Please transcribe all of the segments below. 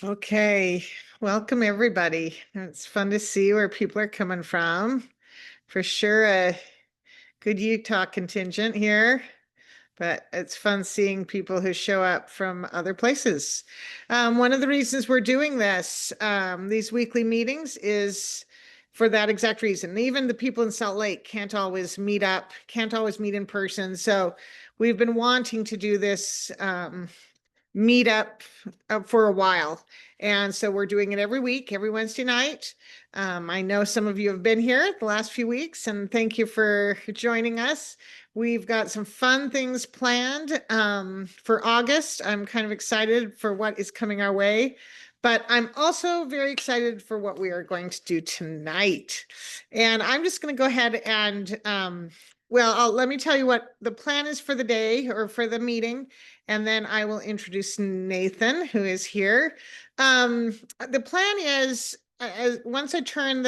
Okay, welcome everybody. It's fun to see where people are coming from. For sure, a good Utah contingent here, but it's fun seeing people who show up from other places. One of the reasons we're doing these weekly meetings, is for that exact reason. Even the people in Salt Lake can't always meet up, can't always meet in person. So we've been wanting to do this meet up for a while. And so we're doing it every week, every Wednesday night. I know some of you have been here the last few weeks, and thank you for joining us. We've got some fun things planned for August. I'm kind of excited for what is coming our way, but I'm also very excited for what we are going to do tonight. And I'm just going to go ahead and let me tell you what the plan is for the day or for the meeting, and then I will introduce Nathan, who is here. The plan is, once I turn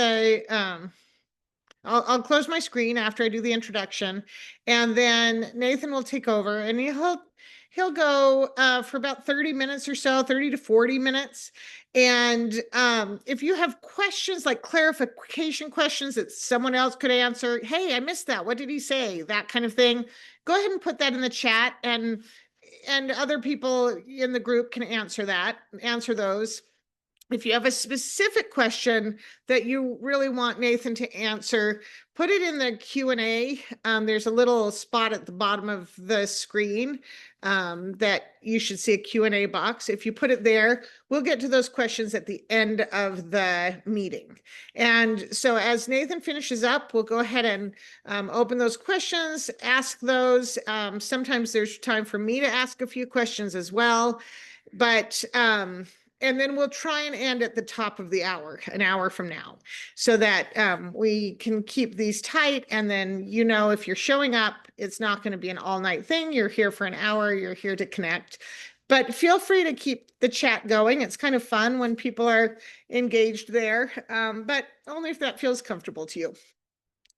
I'll close my screen after I do the introduction, and then Nathan will take over, and he'll go for about 30 minutes or so, 30 to 40 minutes. And if you have questions, like clarification questions that someone else could answer, hey, I missed that, what did he say, that kind of thing, go ahead and put that in the chat, and other people in the group can answer those. If you have a specific question that you really want Nathan to answer, put it in the Q&A. There's a little spot at the bottom of the screen that you should see a Q&A box. If you put it there, we'll get to those questions at the end of the meeting. And so as Nathan finishes up, we'll go ahead and open those questions, ask those. Sometimes there's time for me to ask a few questions as well. But and then we'll try and end at the top of the hour, an hour from now, so that we can keep these tight. And then, if you're showing up, it's not going to be an all-night thing. You're here for an hour. You're here to connect. But feel free to keep the chat going. It's kind of fun when people are engaged there, but only if that feels comfortable to you.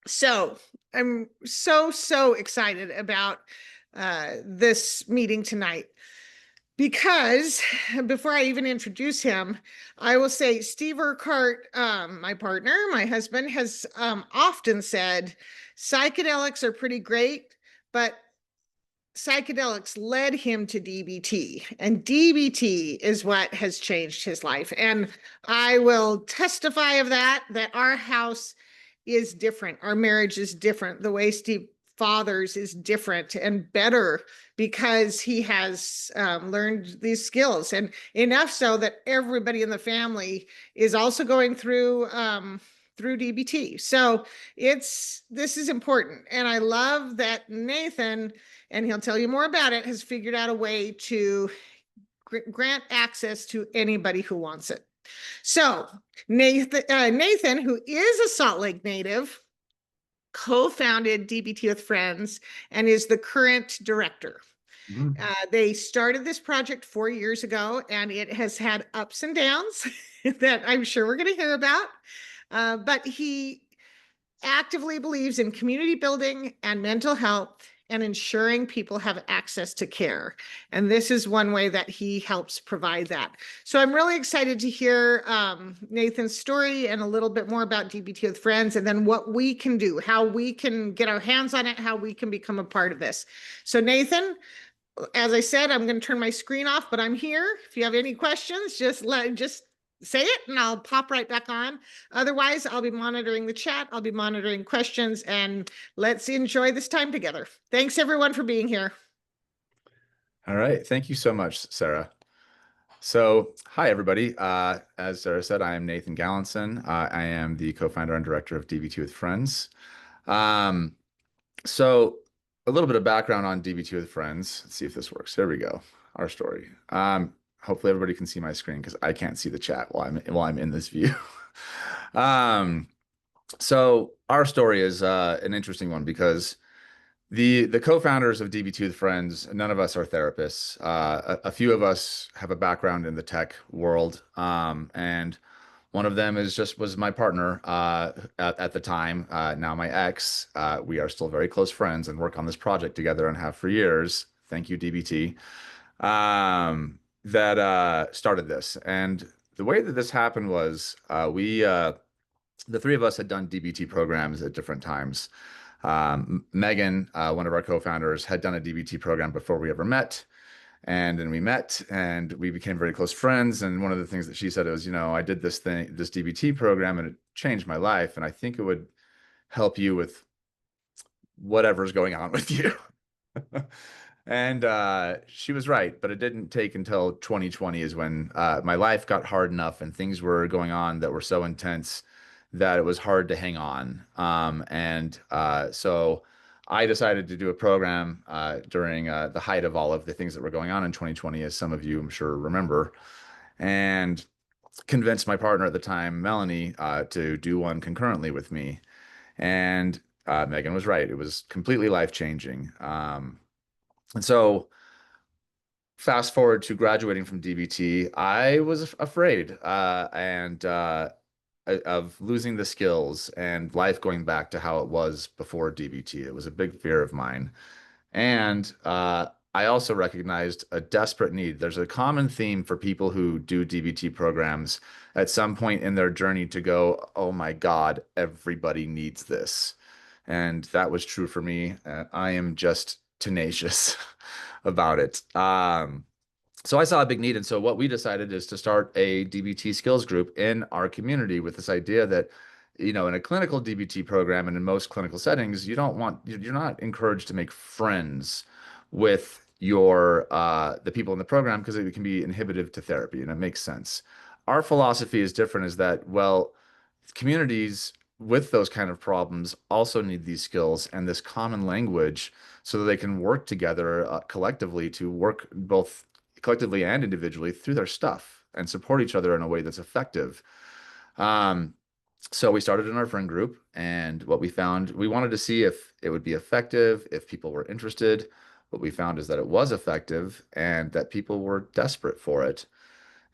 So I'm so excited about this meeting tonight. Because before I even introduce him, I will say Steve Urquhart, my partner, my husband, has often said psychedelics are pretty great, but psychedelics led him to DBT, and DBT is what has changed his life. And I will testify of that our house is different. Our marriage is different. The way Steve fathers is different and better because he has learned these skills, and enough so that everybody in the family is also going through DBT. So this is important. And I love that Nathan, and he'll tell you more about it, has figured out a way to grant access to anybody who wants it. So Nathan, who is a Salt Lake native, co-founded DBT with Friends and is the current director. They started this project 4 years ago, and it has had ups and downs that I'm sure we're going to hear about. But he actively believes in community building and mental health and ensuring people have access to care. And this is one way that he helps provide that. So I'm really excited to hear Nathan's story and a little bit more about DBT with Friends, and then what we can do, how we can get our hands on it, how we can become a part of this. So Nathan, as I said, I'm going to turn my screen off, but I'm here. If you have any questions, just say it and I'll pop right back on. Otherwise, I'll be monitoring the chat. I'll be monitoring questions, and let's enjoy this time together. Thanks everyone for being here. All right. Thank you so much, Sarah. So hi, everybody. As Sarah said, I am Nathan Gallenson. I am the co-founder and director of DBT with Friends. So a little bit of background on DBT with Friends. Let's see if this works. There we go. Our story. Hopefully everybody can see my screen because I can't see the chat while I'm in this view. So our story is an interesting one because the co-founders of DBT with Friends, none of us are therapists. A few of us have a background in the tech world, and one of them was my partner at the time, now my ex. We are still very close friends and work on this project together and have for years. Thank you, DBT. that started this. And the way that this happened was we the three of us had done DBT programs at different times. Megan, one of our co-founders, had done a DBT program before we ever met. And then we met and we became very close friends. And one of the things that she said was, I did this DBT program, and it changed my life. And I think it would help you with whatever's going on with you. And she was right, but it didn't take until 2020 is when my life got hard enough and things were going on that were so intense that it was hard to hang on. So I decided to do a program during the height of all of the things that were going on in 2020, as some of you, I'm sure, remember, and convinced my partner at the time, Melanie, to do one concurrently with me. And Megan was right. It was completely life-changing. And so fast forward to graduating from DBT, I was afraid of losing the skills and life going back to how it was before DBT. It was a big fear of mine. And I also recognized a desperate need. There's a common theme for people who do DBT programs at some point in their journey to go, oh my God, everybody needs this. And that was true for me. I am just tenacious about it. So I saw a big need. And so what we decided is to start a DBT skills group in our community with this idea that, in a clinical DBT program and in most clinical settings, you're not encouraged to make friends with the people in the program because it can be inhibitive to therapy, and it makes sense. Our philosophy is different, is that, well, communities with those kind of problems also need these skills and this common language so that they can work together collectively, to work both collectively and individually through their stuff and support each other in a way that's effective. Um, so we started in our friend group, and what we found, we wanted to see if it would be effective, if people were interested. What we found is that it was effective and that people were desperate for it.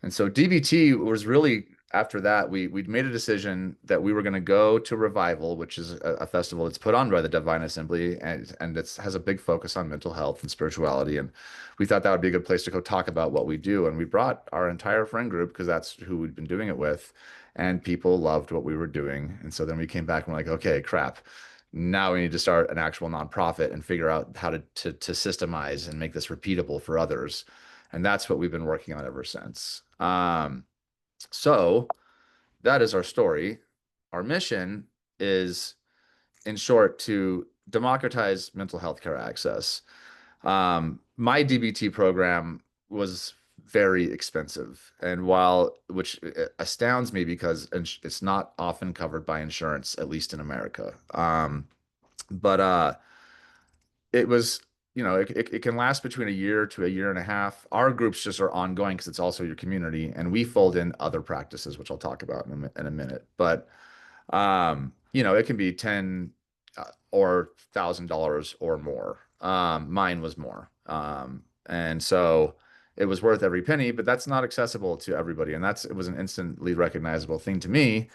And so DBT was really, after that, we'd made a decision that we were going to go to Revival, which is a festival that's put on by the Divine Assembly, and it has a big focus on mental health and spirituality. And we thought that would be a good place to go talk about what we do. And we brought our entire friend group because that's who we'd been doing it with, and people loved what we were doing. And so then we came back and we're like, okay, crap. Now we need to start an actual nonprofit and figure out how to systemize and make this repeatable for others. And that's what we've been working on ever since. So that is our story. Our mission is, in short, to democratize mental health care access. My DBT program was very expensive, and which astounds me because it's not often covered by insurance, at least in America. But it was, it can last between a year to a year and a half. Our groups just are ongoing because it's also your community, and we fold in other practices, which I'll talk about in a minute. But it can be 10 or $1,000 or more. Mine was more. And so it was worth every penny, but that's not accessible to everybody. And it was an instantly recognizable thing to me.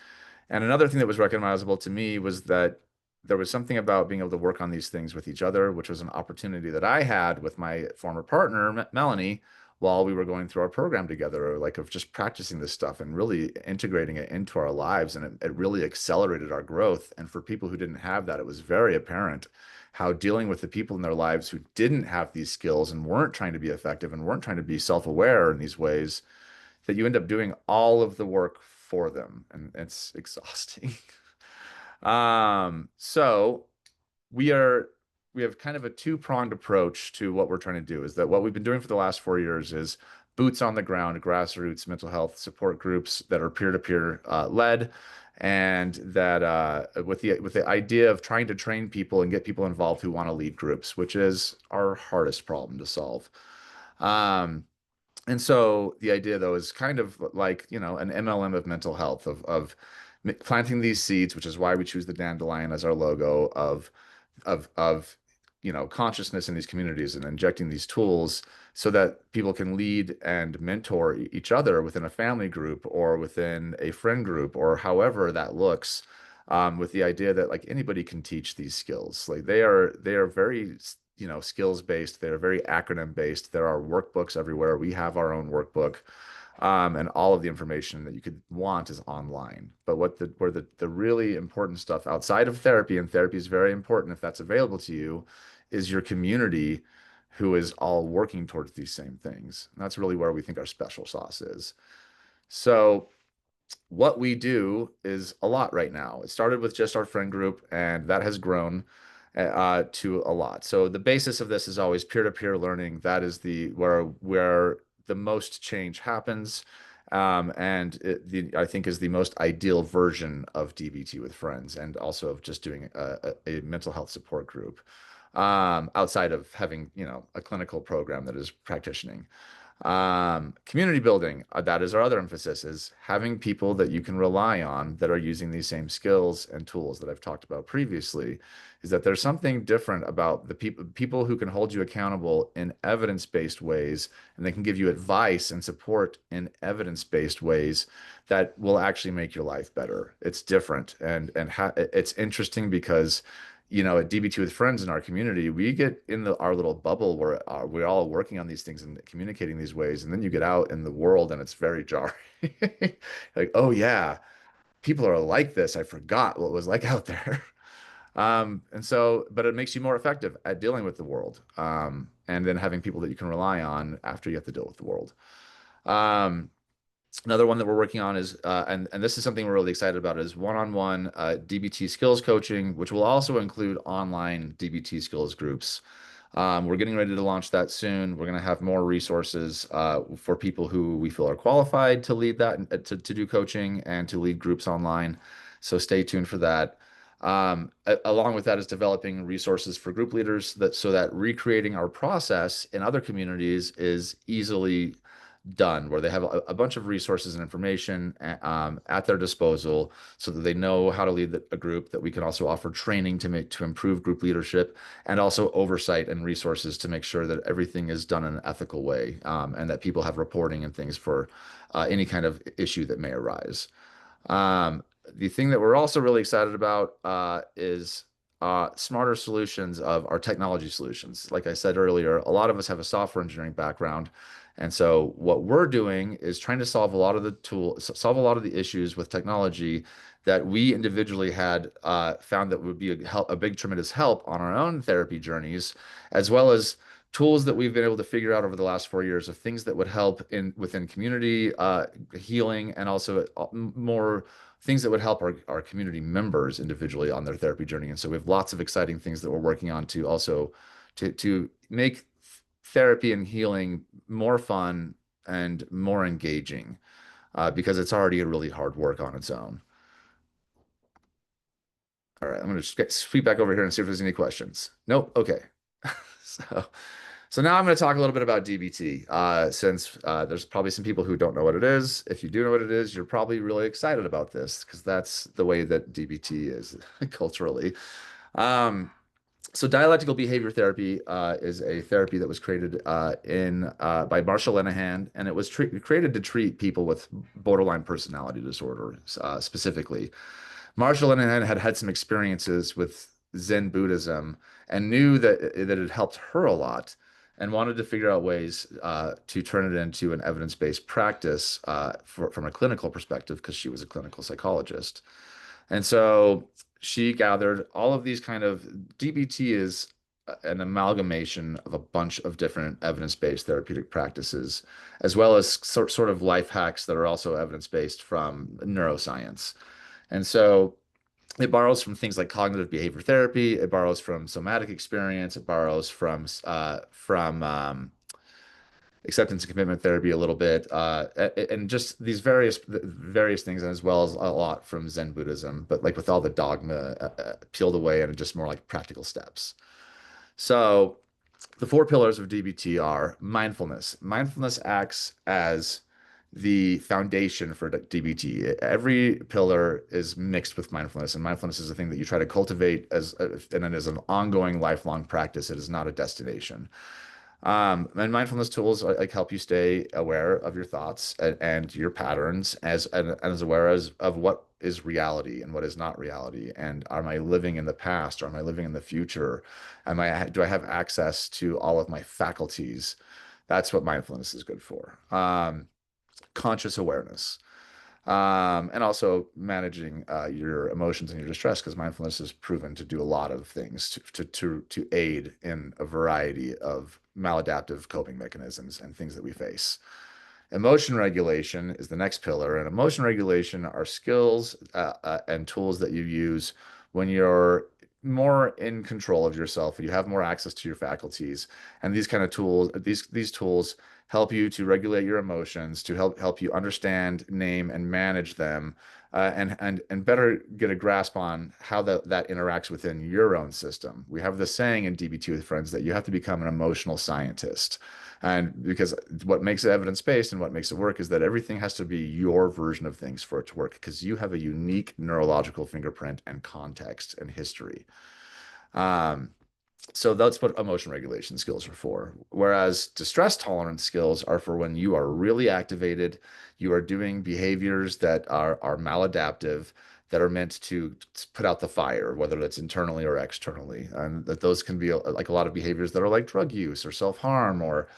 And another thing that was recognizable to me was that there was something about being able to work on these things with each other, which was an opportunity that I had with my former partner, Melanie, while we were going through our program together, like, of just practicing this stuff and really integrating it into our lives. And it really accelerated our growth. And for people who didn't have that, it was very apparent how dealing with the people in their lives who didn't have these skills and weren't trying to be effective and weren't trying to be self-aware in these ways, that you end up doing all of the work for them. And it's exhausting. So we are we have kind of a two-pronged approach to what we're trying to do. Is that what we've been doing for the last 4 years is boots on the ground, grassroots mental health support groups that are peer-to-peer led, and that with the idea of trying to train people and get people involved who want to lead groups, which is our hardest problem to solve. And so the idea, though, is kind of like, an MLM of mental health, of planting these seeds, which is why we choose the dandelion as our logo, of consciousness in these communities, and injecting these tools so that people can lead and mentor each other within a family group or within a friend group, or however that looks, with the idea that, like, anybody can teach these skills. Like, they are very skills based. They're very acronym based. There are workbooks everywhere. We have our own workbook. And all of the information that you could want is online. But where the really important stuff outside of therapy, and therapy is very important if that's available to you, is your community who is all working towards these same things. And that's really where we think our special sauce is. So what we do is a lot right now. It started with just our friend group, and that has grown to a lot. So the basis of this is always peer-to-peer learning. That is where the most change happens, and I think is the most ideal version of DBT with friends, and also of just doing a mental health support group, outside of having a clinical program that is practicing. Community building, that is our other emphasis, is having people that you can rely on that are using these same skills and tools that I've talked about previously. Is that there's something different about the people who can hold you accountable in evidence-based ways, and they can give you advice and support in evidence-based ways that will actually make your life better. It's different, and it's interesting because at DBT with friends in our community, we get in our little bubble where we're all working on these things and communicating these ways. And then you get out in the world and it's very jarring. Like, oh yeah, people are like this. I forgot what it was like out there. But it makes you more effective at dealing with the world. And then having people that you can rely on after you have to deal with the world. Another one that we're working on is, and this is something we're really excited about, is one-on-one DBT skills coaching, which will also include online DBT skills groups. We're getting ready to launch that soon. We're going to have more resources for people who we feel are qualified to lead that, to do coaching and to lead groups online. So stay tuned for that. Along with that is developing resources for group leaders so that recreating our process in other communities is easily done, where they have a bunch of resources and information at their disposal so that they know how to lead a group, that we can also offer training to improve group leadership, and also oversight and resources to make sure that everything is done in an ethical way, and that people have reporting and things for any kind of issue that may arise. The thing that we're also really excited about is smarter solutions of our technology solutions. Like I said earlier, a lot of us have a software engineering background. And so what we're doing is trying to solve a lot of the issues with technology that we individually had found that would be a big tremendous help on our own therapy journeys, as well as tools that we've been able to figure out over the last 4 years of things that would help within community healing, and also more things that would help our community members individually on their therapy journey. And so we have lots of exciting things that we're working on to also to make therapy and healing more fun and more engaging, because it's already a really hard work on its own. All right, I'm going to just sweep back over here and see if there's any questions. Nope. Okay. So, so now I'm going to talk a little bit about DBT, since there's probably some people who don't know what it is. If you do know what it is, you're probably really excited about this, because that's the way that DBT is culturally. So dialectical behavior therapy is a therapy that was created by Marshall Linehan, and it was created to treat people with borderline personality disorder specifically. Marshall Linehan had had some experiences with Zen Buddhism and knew that it had helped her a lot, and wanted to figure out ways to turn it into an evidence-based practice from a clinical perspective, because she was a clinical psychologist. And so she gathered all of these kind of DBT is an amalgamation of a bunch of different evidence-based therapeutic practices, as well as sort of life hacks that are also evidence-based from neuroscience. And so it borrows from things like cognitive behavior therapy. It borrows from somatic experience. It borrows from acceptance and commitment therapy a little bit, and just these various things, as well as a lot from Zen Buddhism, but like with all the dogma peeled away and just more like practical steps. So the 4 pillars of DBT are mindfulness. Mindfulness acts as the foundation for DBT. Every pillar is mixed with mindfulness, and mindfulness is a thing that you try to cultivate and it is an ongoing lifelong practice. It is not a destination. And mindfulness tools like help you stay aware of your thoughts and your patterns and as aware as of what is reality and what is not reality. And am I living in the past or am I living in the future? Do I have access to all of my faculties? That's what mindfulness is good for. Conscious awareness. And also managing your emotions and your distress, because mindfulness is proven to do a lot of things to aid in a variety of maladaptive coping mechanisms and things that we face. Emotion regulation is the next pillar, and emotion regulation are skills and tools that you use when you're more in control of yourself, you have more access to your faculties, and these kind of tools, these tools help you to regulate your emotions, to help you understand, name, and manage them, and better get a grasp on how that interacts within your own system. We have this saying in DBT with friends that you have to become an emotional scientist. And because what makes it evidence-based and what makes it work is that everything has to be your version of things for it to work, because you have a unique neurological fingerprint and context and history. Um, so that's what emotion regulation skills are for. Whereas distress tolerance skills are for when you are really activated, you are doing behaviors that are maladaptive, that are meant to put out the fire, whether it's internally or externally. And that those can be like a lot of behaviors that are like drug use or self-harm or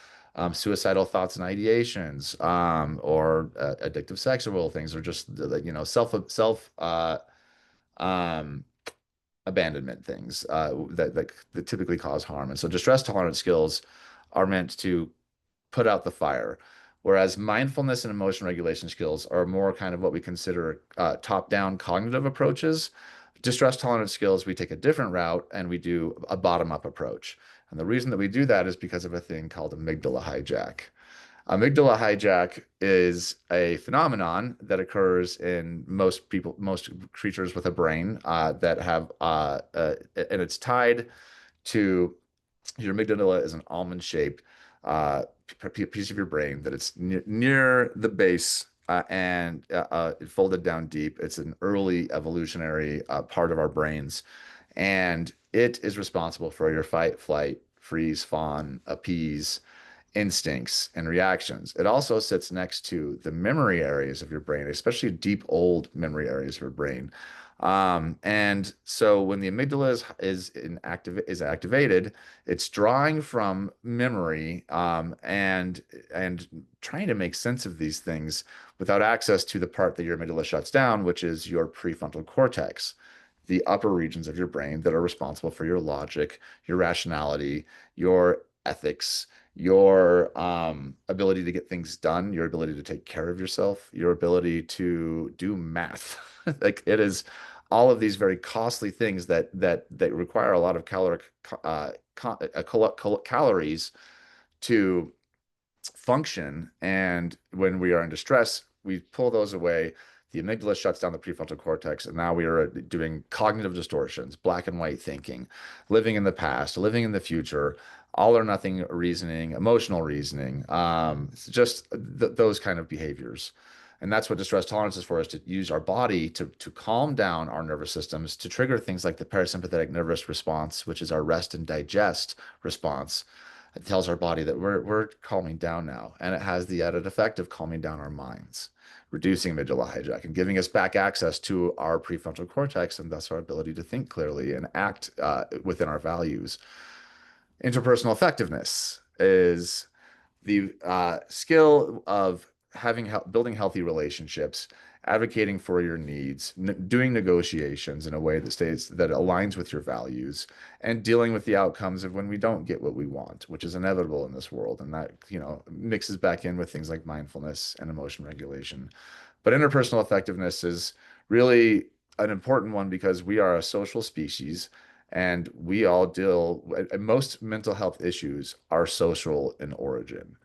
suicidal thoughts and ideations, or addictive sexual things, or just self um, abandonment things that typically cause harm. And so distress tolerance skills are meant to put out the fire, whereas mindfulness and emotion regulation skills are more kind of what we consider top-down cognitive approaches. Distress tolerance skills, we take a different route and we do a bottom-up approach. And the reason that we do that is because of a thing called amygdala hijack. Amygdala hijack is a phenomenon that occurs in most creatures with a brain that have, and it's tied to your amygdala is an almond-shaped piece of your brain that it's near the base and folded down deep. It's an early evolutionary part of our brains, and it is responsible for your fight, flight, freeze, fawn, appease instincts and reactions. It also sits next to the memory areas of your brain, especially deep old memory areas of your brain. And so when the amygdala is activated, it's drawing from memory, and trying to make sense of these things without access to the part that your amygdala shuts down, which is your prefrontal cortex, the upper regions of your brain that are responsible for your logic, your rationality, your ethics, your ability to get things done, your ability to take care of yourself, your ability to do math. Like it is all of these very costly things that require a lot of calories to function. And when we are in distress, we pull those away. The amygdala shuts down the prefrontal cortex, and now we are doing cognitive distortions, black and white thinking, living in the past, living in the future, all or nothing reasoning, emotional reasoning, just those kind of behaviors. And that's what distress tolerance is for, is to use our body to calm down our nervous systems, to trigger things like the parasympathetic nervous response, which is our rest and digest response. It tells our body that we're calming down now, and it has the added effect of calming down our minds, reducing amygdala hijack, and giving us back access to our prefrontal cortex, and thus our ability to think clearly and act within our values. Interpersonal effectiveness is the skill of building healthy relationships, advocating for your needs, doing negotiations in a way that aligns with your values, and dealing with the outcomes of when we don't get what we want, which is inevitable in this world. And that, mixes back in with things like mindfulness and emotion regulation. But interpersonal effectiveness is really an important one because we are a social species, and we all and most mental health issues are social in origin.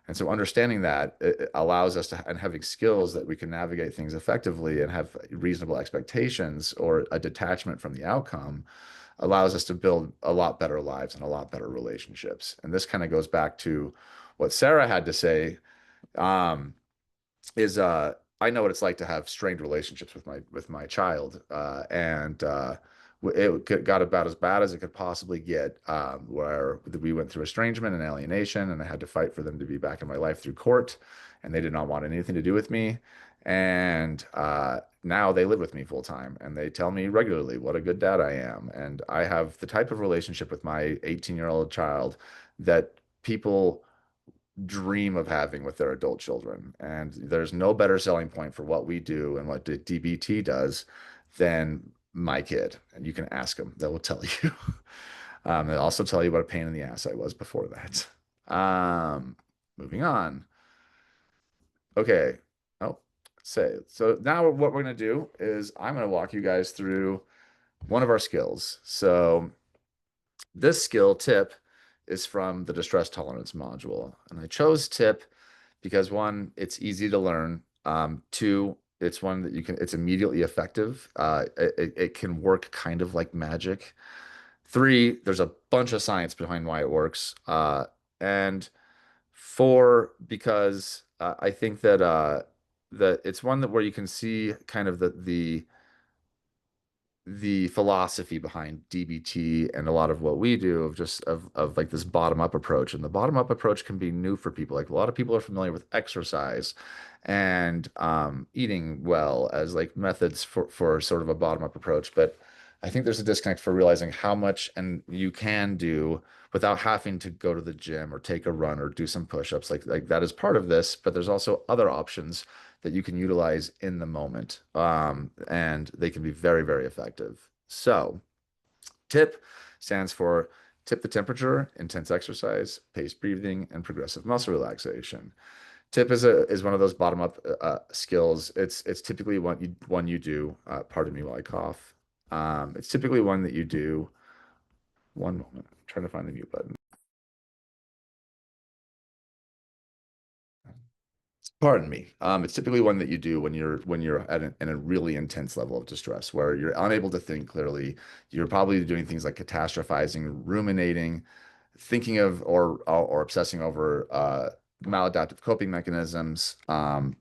And so understanding that, it allows us to, and having skills that we can navigate things effectively and have reasonable expectations or a detachment from the outcome, allows us to build a lot better lives and a lot better relationships. And this kind of goes back to what Sarah had to say, um, is I know what it's like to have strained relationships with my child, and got about as bad as it could possibly get, where we went through estrangement and alienation, and I had to fight for them to be back in my life through court, and they did not want anything to do with me. And now they live with me full time, and they tell me regularly what a good dad I am. And I have the type of relationship with my 18-year-old child that people dream of having with their adult children. And there's no better selling point for what we do and what the DBT does than my kid. And you can ask them, they will tell you. They'll also tell you what a pain in the ass I was before that. Moving on. Okay. Oh, say so now what we're going to do is I'm going to walk you guys through one of our skills. So this skill tip is from the distress tolerance module. And I chose tip because one, it's easy to learn. Two, it's one that it's immediately effective. It can work kind of like magic. Three, there's a bunch of science behind why it works. And four, because I think that it's one that where you can see kind of the philosophy behind DBT and a lot of what we do of just of like this bottom up approach. And the bottom up approach can be new for people. Like a lot of people are familiar with exercise and eating well as like methods for sort of a bottom up approach. But I think there's a disconnect for realizing how much and you can do without having to go to the gym or take a run or do some push-ups. Like that is part of this, but there's also other options that you can utilize in the moment. And they can be very, very effective. So, TIP stands for tip the temperature, intense exercise, paced breathing, and progressive muscle relaxation. Tip is one of those bottom up skills. It's typically one you do. Pardon me while I cough. It's typically one that you do. One moment, I'm trying to find the mute button. Pardon me. It's typically one that you do when you're in a really intense level of distress, where you're unable to think clearly. You're probably doing things like catastrophizing, ruminating, thinking of or obsessing over maladaptive coping mechanisms,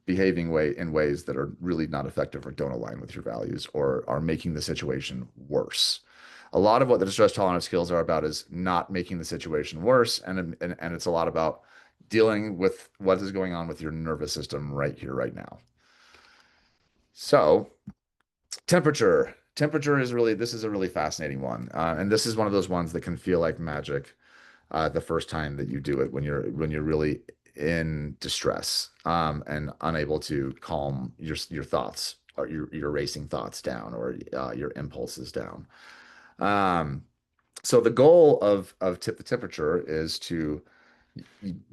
behaving in ways that are really not effective or don't align with your values or are making the situation worse. A lot of what the distress tolerance skills are about is not making the situation worse, and it's a lot about dealing with what is going on with your nervous system right here, right now. So, temperature. Temperature is really, this is a really fascinating one. And this is one of those ones that can feel like magic the first time that you do it when you're really in distress and unable to calm your thoughts or your racing thoughts down or your impulses down. So the goal of tip the temperature is to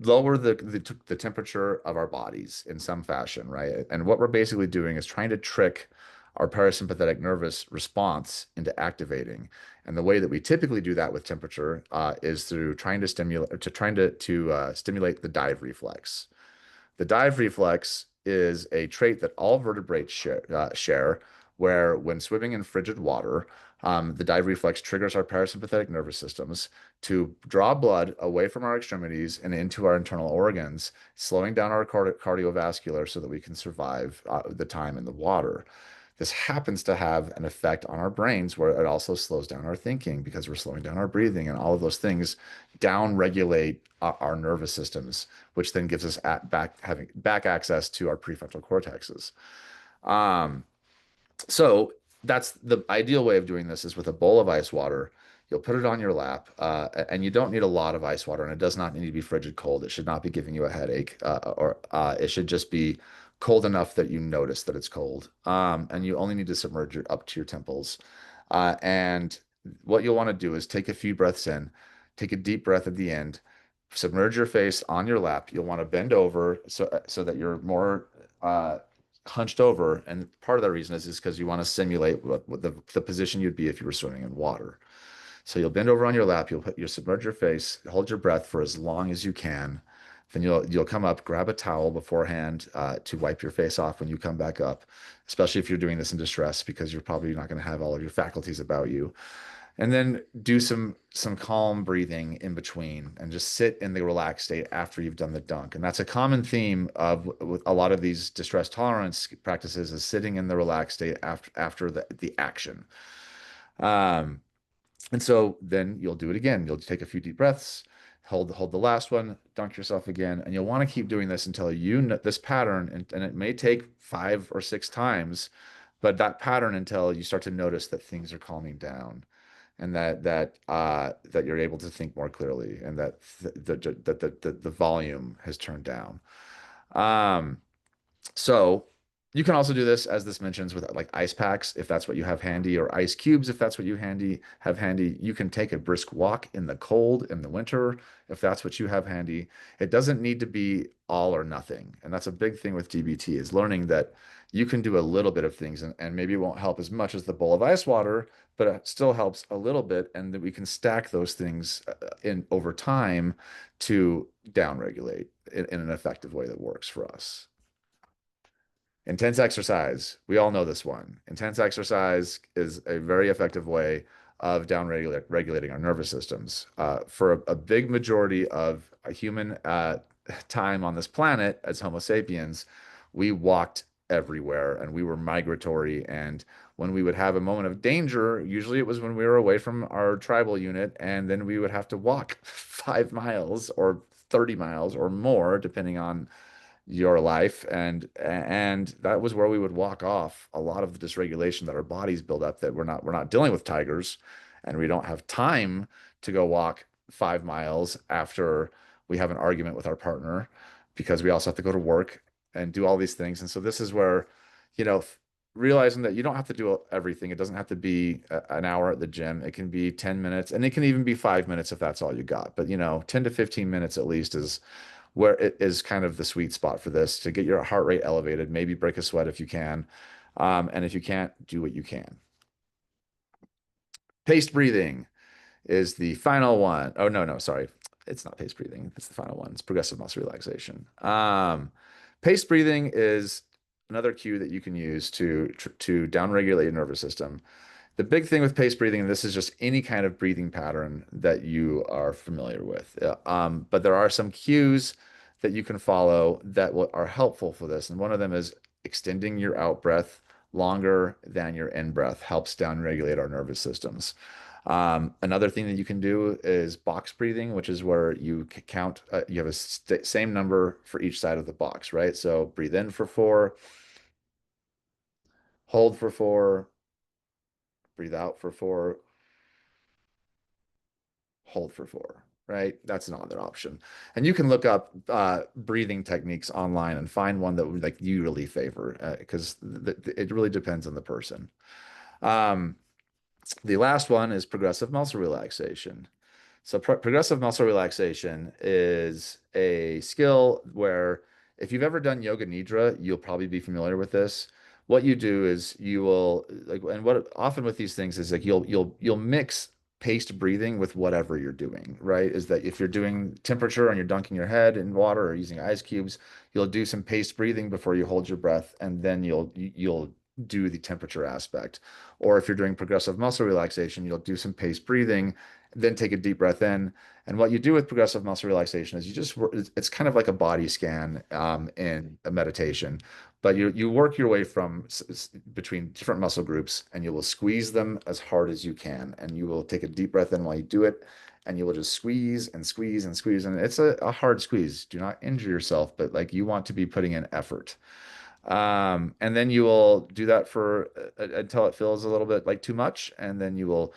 lower the temperature of our bodies in some fashion, right? And what we're basically doing is trying to trick our parasympathetic nervous response into activating. And the way that we typically do that with temperature is through trying to stimulate the dive reflex. The dive reflex is a trait that all vertebrates share, where when swimming in frigid water, the dive reflex triggers our parasympathetic nervous systems to draw blood away from our extremities and into our internal organs, slowing down our cardiovascular so that we can survive the time in the water. This happens to have an effect on our brains where it also slows down our thinking because we're slowing down our breathing, and all of those things down regulate our nervous systems, which then gives us having back access to our prefrontal cortexes. Um, so that's the ideal way of doing this is with a bowl of ice water. You'll put it on your lap, and you don't need a lot of ice water, and it does not need to be frigid cold. It should not be giving you a headache, or it should just be cold enough that you notice that it's cold. And you only need to submerge it up to your temples. And what you'll want to do is take a few breaths in, take a deep breath at the end, submerge your face on your lap. You'll want to bend over so that you're more hunched over. And part of the reason is because you want to simulate what the position you'd be if you were swimming in water. So you'll bend over on your lap, you'll submerge your face, hold your breath for as long as you can. Then you'll come up, grab a towel beforehand to wipe your face off when you come back up, especially if you're doing this in distress because you're probably not going to have all of your faculties about you. And then do some calm breathing in between and just sit in the relaxed state after you've done the dunk. And that's a common theme of with a lot of these distress tolerance practices is sitting in the relaxed state after the action. Um, and so then you'll do it again. You'll take a few deep breaths, hold the last one, dunk yourself again, and you'll want to keep doing this until you know this pattern, and it may take 5 or 6 times, but that pattern until you start to notice that things are calming down, and that you're able to think more clearly, and that the volume has turned down. Um, so you can also do this, as this mentions, with like ice packs, if that's what you have handy, or ice cubes, if that's what you have handy. You can take a brisk walk in the cold in the winter, if that's what you have handy. It doesn't need to be all or nothing. And that's a big thing with DBT, is learning that you can do a little bit of things, and maybe it won't help as much as the bowl of ice water, but it still helps a little bit. And that we can stack those things in over time to downregulate in an effective way that works for us. Intense exercise. We all know this one. Intense exercise is a very effective way of regulating our nervous systems. For a big majority of a human time on this planet as Homo sapiens, we walked everywhere and we were migratory. And when we would have a moment of danger, usually it was when we were away from our tribal unit, and then we would have to walk 5 miles or 30 miles or more, depending on your life, and that was where we would walk off a lot of the dysregulation that our bodies build up, that we're not dealing with tigers, and we don't have time to go walk 5 miles after we have an argument with our partner, because we also have to go to work and do all these things. And so this is where, you know, realizing that you don't have to do everything. It doesn't have to be an hour at the gym. It can be 10 minutes, and it can even be 5 minutes if that's all you got. But 10 to 15 minutes at least is where it is kind of the sweet spot for this, to get your heart rate elevated, maybe break a sweat if you can. And if you can't, do what you can. Paced breathing is the final one. Oh, no, no, sorry. It's not paced breathing. It's the final one. It's progressive muscle relaxation. Paced breathing is another cue that you can use to downregulate your nervous system. The big thing with paced breathing, and this is just any kind of breathing pattern that you are familiar with, but there are some cues that you can follow that are helpful for this. And one of them is extending your out breath longer than your in breath helps downregulate our nervous systems. Another thing that you can do is box breathing, which is where you count, you have a same number for each side of the box, right? So breathe in for 4, hold for 4, breathe out for 4, hold for 4, right? That's another option. And you can look up breathing techniques online and find one that would like you really favor, because it really depends on the person. Um, the last one is progressive muscle relaxation. So progressive muscle relaxation is a skill where, if you've ever done yoga nidra, you'll probably be familiar with this. What you do is you will like, and what often with these things is like you'll mix paced breathing with whatever you're doing, right? Is that if you're doing temperature and you're dunking your head in water or using ice cubes, you'll do some paced breathing before you hold your breath, and then you'll do the temperature aspect. Or if you're doing progressive muscle relaxation, you'll do some paced breathing, then take a deep breath in. And what you do with progressive muscle relaxation is it's kind of like a body scan in a meditation, but you work your way from between different muscle groups, and you will squeeze them as hard as you can. And you will take a deep breath in while you do it, and you will just squeeze and squeeze and squeeze. And it's a hard squeeze. Do not injure yourself, but like, you want to be putting in effort. And then you will do that for until it feels a little bit like too much, and then you will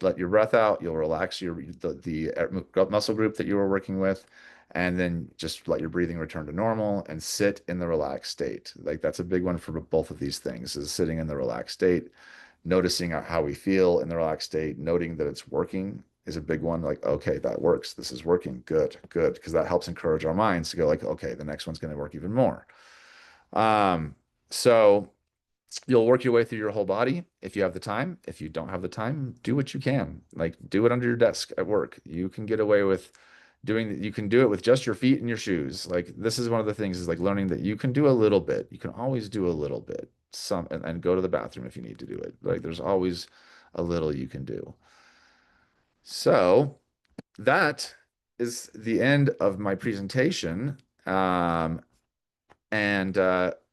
let your breath out. You'll relax the muscle group that you were working with, and then just let your breathing return to normal and sit in the relaxed state. Like, that's a big one for both of these things, is sitting in the relaxed state, noticing how we feel in the relaxed state, noting that it's working is a big one. Like, okay, that works. This is working. Good, good. Because that helps encourage our minds to go like, okay, the next one's going to work even more. So you'll work your way through your whole body if you have the time. If you don't have the time, do what you can. Like, do it under your desk at work. You can get away with you can do it with just your feet and your shoes. Like, this is one of the things, is like learning that you can do a little bit. You can always do a little bit, and go to the bathroom if you need to do it. Like, there's always a little you can do. So that is the end of my presentation. And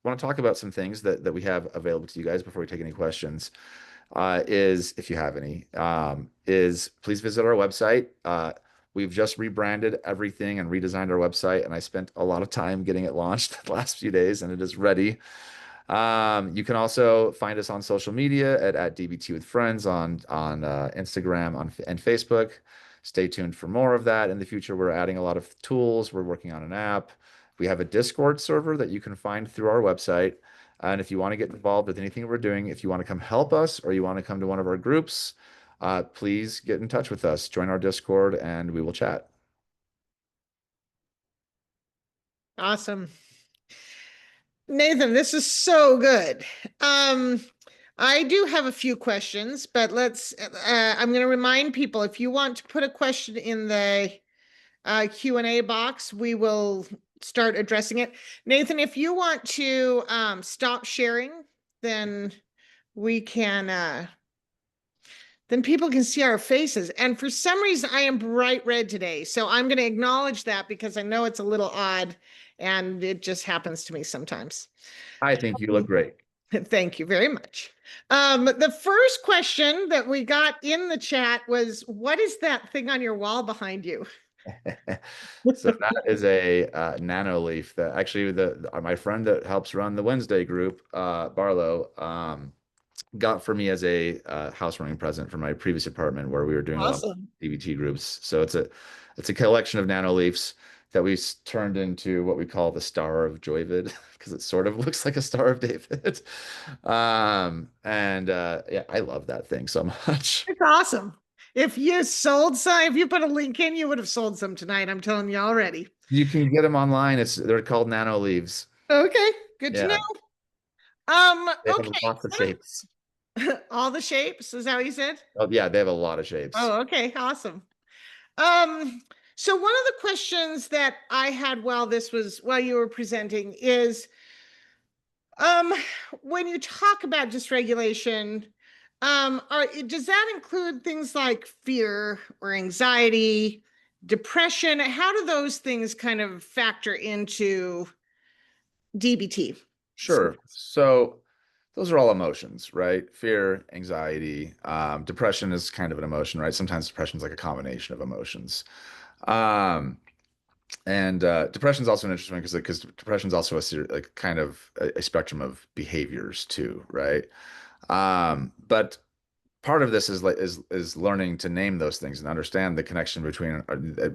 want to talk about some things that we have available to you guys before we take any questions. is, if you have any, is please visit our website. We've just rebranded everything and redesigned our website, and I spent a lot of time getting it launched the last few days, and it is ready. You can also find us on social media at DBT with Friends on Instagram and Facebook. Stay tuned for more of that. In the future, we're adding a lot of tools. We're working on an app. We have a Discord server that you can find through our website. And if you want to get involved with anything we're doing, if you want to come help us or you want to come to one of our groups, please get in touch with us. Join our Discord and we will chat. Awesome. Nathan, this is so good. I do have a few questions, but I'm going to remind people, if you want to put a question in the Q&A box, we will start addressing it. Nathan, if you want to stop sharing, then we can then people can see our faces. And for some reason, I am bright red today. So I'm going to acknowledge that because I know it's a little odd and it just happens to me sometimes. I think you look great. Thank you very much. The first question that we got in the chat was, what is that thing on your wall behind you? So that is a nano leaf that actually my friend that helps run the Wednesday group, Barlow, got for me as a housewarming present for my previous apartment where we were doing a lot of Awesome. DBT groups. So it's a collection of nano leaves that we turned into what we call the Star of Joyvid because it sort of looks like a Star of David. And yeah, I love that thing so much. It's awesome. If you sold some, if you put a link in, you would have sold some tonight. I'm telling you already. You can get them online. They're called nano leaves. Okay, good to know. Yeah, they have Okay. lots of shapes. All the shapes, is that what you said? Oh, yeah, they have a lot of shapes. Oh, okay, awesome. Um, so one of the questions that I had while you were presenting is, um, when you talk about dysregulation, does that include things like fear or anxiety, depression? How do those things kind of factor into DBT? Sure. So those are all emotions, right? Fear, anxiety, depression is kind of an emotion, right? Sometimes depression is like a combination of emotions. Um, and depression is also an interesting one because depression is also like kind of a spectrum of behaviors too, right? But part of this is like is learning to name those things and understand the connection between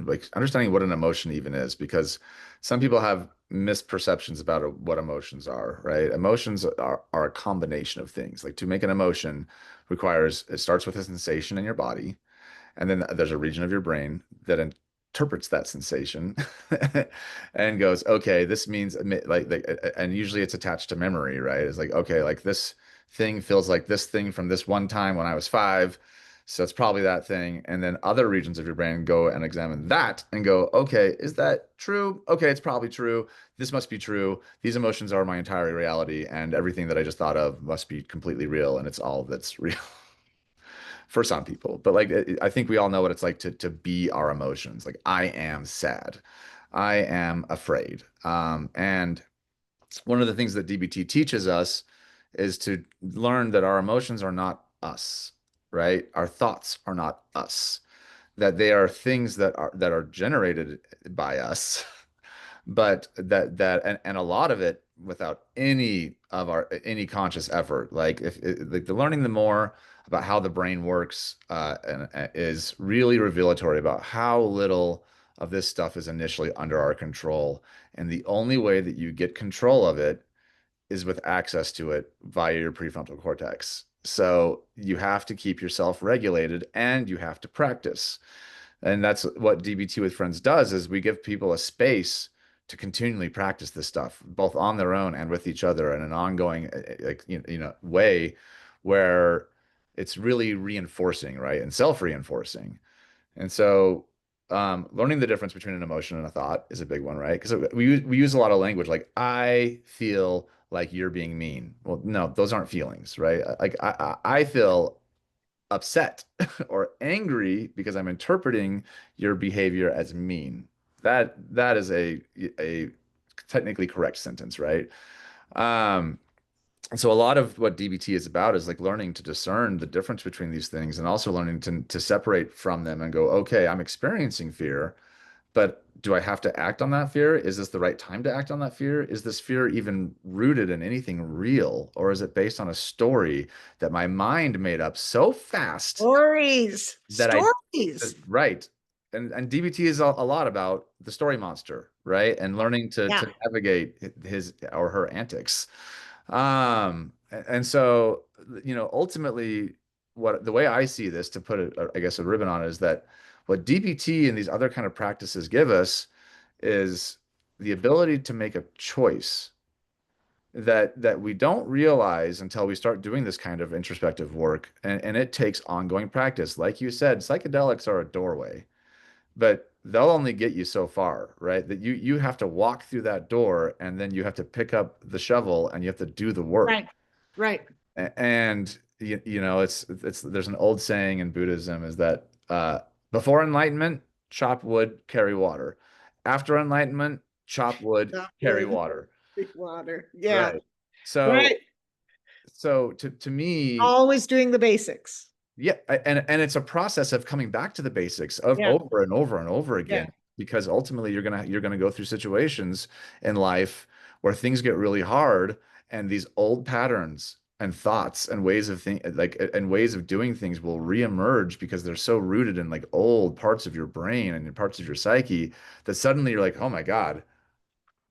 like understanding what an emotion even is because some people have misperceptions about what emotions are, right? Emotions are a combination of things. Like to make an emotion requires it starts with a sensation in your body, and then there's a region of your brain that interprets that sensation and goes, okay, this means and usually it's attached to memory, right? It's like, okay, like this thing feels like this thing from this one time when I was 5. So it's probably that thing. And then other regions of your brain go and examine that and go, okay, is that true? Okay, it's probably true. This must be true. These emotions are my entire reality, and everything that I just thought of must be completely real, and it's all that's real for some people. But like I think we all know what it's like to be our emotions. Like I am sad. I am afraid. And one of the things that DBT teaches us is to learn that our emotions are not us, right? Our thoughts are not us. That they are things that are generated by us, but and a lot of it without any conscious effort. Like like the learning the more about how the brain works is really revelatory about how little of this stuff is initially under our control, and the only way that you get control of it is with access to it via your prefrontal cortex. So you have to keep yourself regulated and you have to practice. And that's what DBT with Friends does is we give people a space to continually practice this stuff, both on their own and with each other in an ongoing like way where it's really reinforcing, right? And self-reinforcing. And so learning the difference between an emotion and a thought is a big one, right? Because we use a lot of language like I feel like you're being mean. Well, no, those aren't feelings, right? Like I feel upset or angry because I'm interpreting your behavior as mean. That is a technically correct sentence, right? Um, And so a lot of what DBT is about is like learning to discern the difference between these things and also learning to separate from them and go, okay, I'm experiencing fear, but do I have to act on that fear? Is this the right time to act on that fear? Is this fear even rooted in anything real, or is it based on a story that my mind made up so fast Stories, that I stories. right. And DBT is a lot about the story monster, right? And learning Yeah. to navigate his or her antics. And so, ultimately, what the way I see this, to put I guess, a ribbon on it, is that what DBT and these other kind of practices give us is the ability to make a choice that we don't realize until we start doing this kind of introspective work. And it takes ongoing practice. Like you said, psychedelics are a doorway, but they'll only get you so far, right? That you have to walk through that door and then you have to pick up the shovel and you have to do the work. Right. Right. And it's there's an old saying in Buddhism is that before enlightenment, chop wood, carry water. After enlightenment, chop wood, That carry would water. be water. Yeah. Right. So Right. to me, Always doing the basics. yeah, and it's a process of coming back to the basics of Yeah. over and over and over Yeah. again, because ultimately you're gonna go through situations in life where things get really hard, and these old patterns and thoughts and ways of ways of doing things will reemerge because they're so rooted in like old parts of your brain and parts of your psyche that suddenly you're like, oh my God,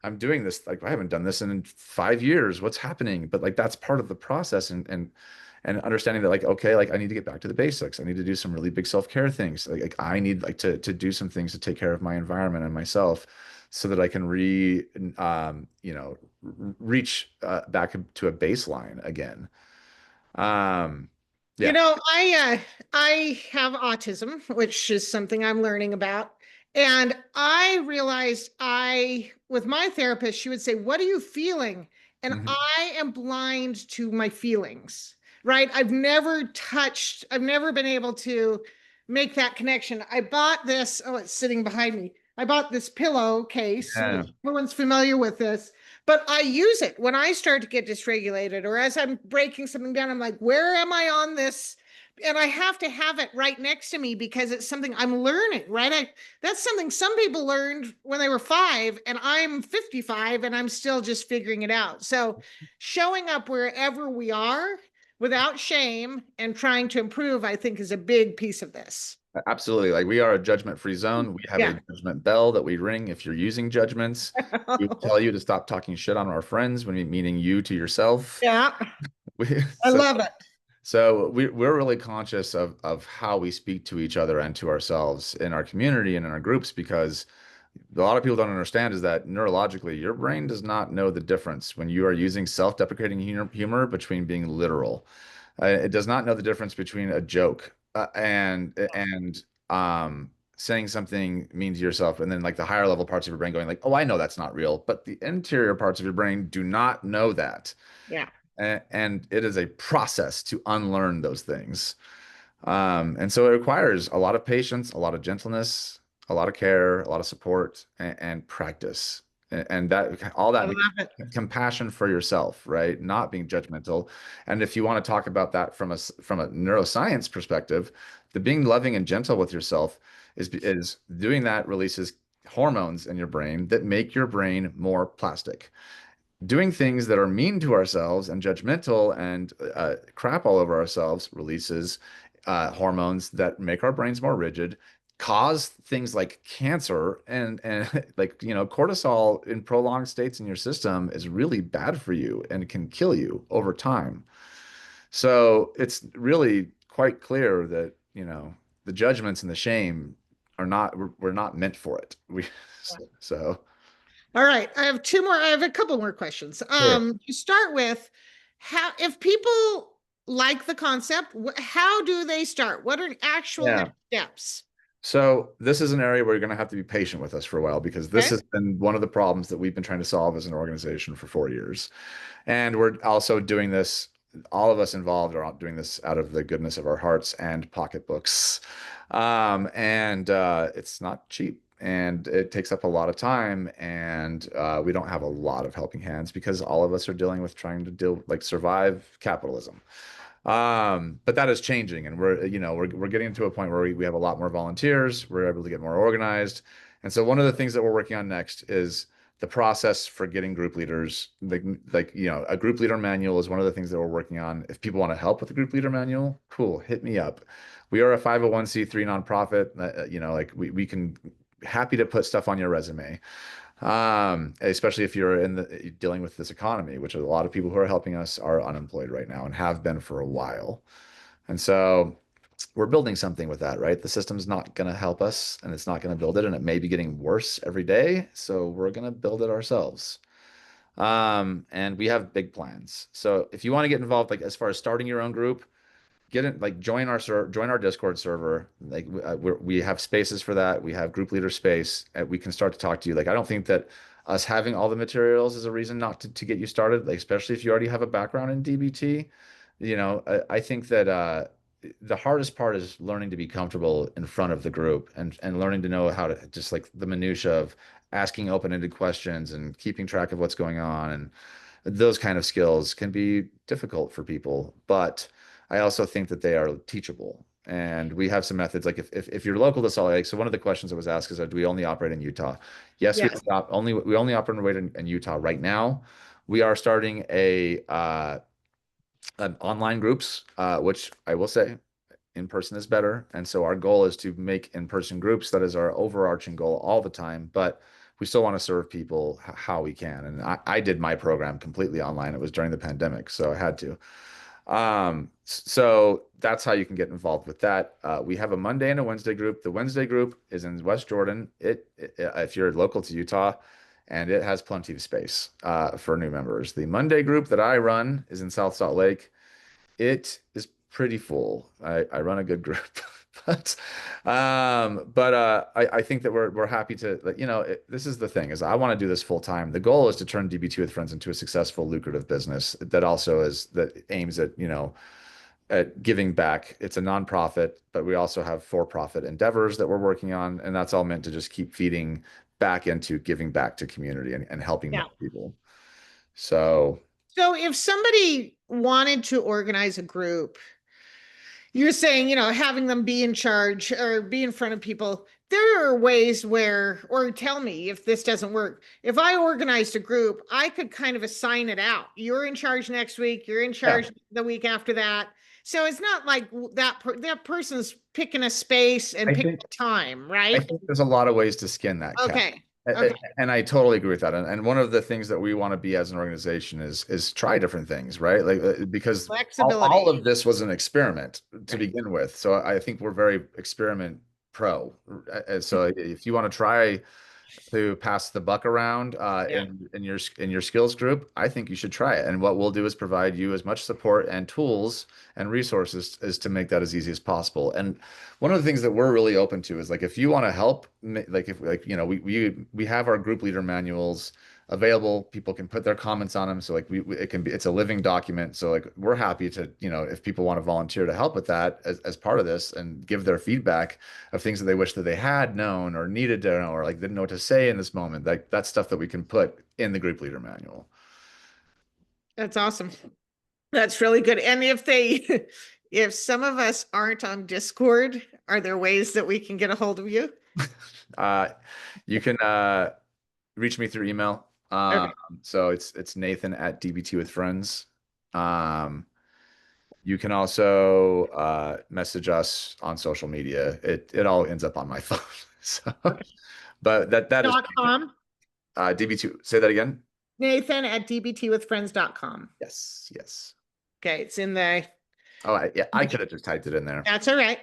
I'm doing this. Like I haven't done this in 5 years. What's happening? But like that's part of the process, and understanding that like, okay, like I need to get back to the basics. I need to do some really big self-care things. Like I need like to do some things to take care of my environment and myself so that I can reach back to a baseline again. Um, You yeah. know, I have autism, which is something I'm learning about. And I realized with my therapist, she would say, "What are you feeling?" And Mhm. I am blind to my feelings, right? I've never been able to make that connection. I bought this, oh, it's sitting behind me. I bought this pillowcase, Yeah. which everyone's familiar with this, but I use it when I start to get dysregulated or as I'm breaking something down. I'm like, where am I on this? And I have to have it right next to me because it's something I'm learning, right? That's something some people learned when they were 5, and I'm 55 and I'm still just figuring it out. So showing up wherever we are without shame and trying to improve, I think, is a big piece of this. Absolutely. Like we are a judgment-free zone. We have a Yeah. judgment bell that we ring if you're using judgments. We tell you to stop talking shit on our friends when we meaning you to yourself. Yeah. We, I so love it. we're really conscious of how we speak to each other and to ourselves in our community and in our groups, because a lot of people don't understand is that neurologically your brain does not know the difference when you are using self-deprecating humor between being literal. It does not know the difference between a joke and saying something mean to yourself, and then like the higher level parts of your brain going like, oh, I know that's not real, but the interior parts of your brain do not know that. Yeah. And it is a process to unlearn those things. And so it requires a lot of patience, a lot of gentleness, a lot of care, a lot of support, and practice. And that all I that love means it. compassion for yourself, right? Not being judgmental. And if you want to talk about that from a neuroscience perspective, the being loving and gentle with yourself is doing that releases hormones in your brain that make your brain more plastic. Doing things that are mean to ourselves and judgmental and crap all over ourselves releases hormones that make our brains more rigid, cause things like cancer, and like cortisol in prolonged states in your system is really bad for you and can kill you over time. So it's really quite clear that the judgments and the shame are not we're not meant for it. We so All right. I have a couple more questions. sure. To start with, how, if people like the concept, how do they start? What are actual Yeah. next steps? So this is an area where you're going to have to be patient with us for a while, because this Okay. has been one of the problems that we've been trying to solve as an organization for 4 years. And we're also doing this, all of us involved are doing this out of the goodness of our hearts and pocketbooks. And it's not cheap. and it takes up a lot of time, and we don't have a lot of helping hands because all of us are dealing with trying to survive capitalism. But that is changing, and we're getting to a point where we have a lot more volunteers. We're able to get more organized. And so one of the things that we're working on next is the process for getting group leaders. A group leader manual is one of the things that we're working on. If people want to help with the group leader manual, cool, hit me up. We are a 501(c)(3) nonprofit. We can happy to put stuff on your resume. Especially if you're dealing with this economy, which a lot of people who are helping us are unemployed right now and have been for a while. And so we're building something with that, right? The system's not going to help us, and it's not going to build it, and it may be getting worse every day. So we're going to build it ourselves. And we have big plans. So if you want to get involved, like as far as starting your own group, get in, like join our Discord server. We have spaces for that. We have group leader space. And we can start to talk to you. Like I don't think that us having all the materials is a reason not to get you started. Like especially if you already have a background in DBT. I think that the hardest part is learning to be comfortable in front of the group and learning to know how to just like the minutia of asking open-ended questions and keeping track of what's going on, and those kind of skills can be difficult for people, but I also think that they are teachable. And we have some methods. Like if you're local to Salt Lake, so one of the questions that was asked is, do we only operate in Utah? Yes, Yes. we only operate in Utah right now. We are starting an online groups, which I will say in person is better. And so our goal is to make in-person groups. That is our overarching goal all the time. But we still want to serve people how we can. And I did my program completely online. It was during the pandemic, so I had to. So that's how you can get involved with that. We have a Monday and a Wednesday group. The Wednesday group is in West Jordan. If you're local to Utah, and it has plenty of space for new members. The Monday group that I run is in South Salt Lake. It is pretty full. I run a good group, I think that we're happy to, like, this is the thing is I want to do this full time. The goal is to turn DB2 with Friends into a successful, lucrative business that aims at giving back. It's a nonprofit, but we also have for-profit endeavors that we're working on, and that's all meant to just keep feeding back into giving back to community and helping Yeah. more people. So if somebody wanted to organize a group, you're saying, having them be in charge or be in front of people, there are ways where, or tell me if this doesn't work. If I organized a group, I could kind of assign it out. You're in charge next week, you're in charge the week after that. So it's not like that person's picking a space and picking a time, I right? think there's a lot of ways to skin that cat. Okay. Okay. And I totally agree with that. And one of the things that we want to be as an organization is try different things, right? Because all of this was an experiment to begin with. So I think we're very experiment pro. So if you want to try to pass the buck around in your skills group, I think you should try it. And what we'll do is provide you as much support and tools and resources as to make that as easy as possible. And one of the things that we're really open to is like if you want to help, we have our group leader manuals available. People can put their comments on them. So it's a living document. So like we're happy to, if people want to volunteer to help with that as part of this and give their feedback of things that they wish that they had known or needed to know or like didn't know what to say in this moment. Like that's stuff that we can put in the group leader manual. That's awesome. That's really good. And if some of us aren't on Discord, are there ways that we can get a hold of you? You can reach me through email. Okay. So it's Nathan at DBT with Friends. You can also message us on social media. It all ends up on my phone. So, but that is .com. DB2. Say that again. Nathan at dbtwithfriends.com. Yes. Okay, it's in the. Oh, yeah, I could have just typed it in there. That's all right.